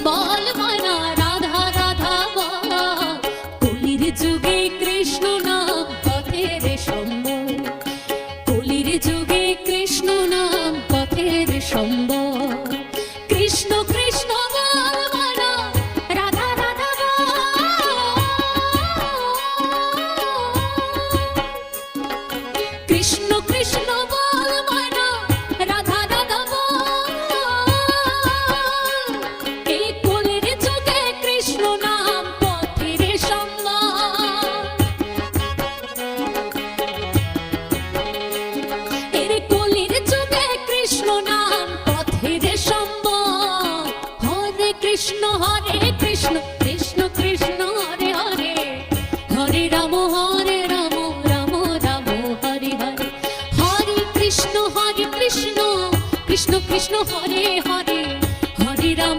বল মানা রাধা রাধা বল, কলির যুগে কৃষ্ণ নাম পথের সম্বল, কলির যুগে কৃষ্ণ নাম পথের সম্বল। কৃষ্ণ কৃষ্ণ বল মানা রাধা রাধা বল, কৃষ্ণ কৃষ্ণ বল মানা রাধা রাধা বল, এই কলির যুগে কৃষ্ণ নাম পথের সম্বল। এর কলির যুগে কৃষ্ণ নাম পথের সম্বল। হরে কৃষ্ণ কৃষ্ণ কৃষ্ণ হরে হরে, হরে রাম রাম রাম হরে হরে, হরে কৃষ্ণ কৃষ্ণ কৃষ্ণ হরে হরে।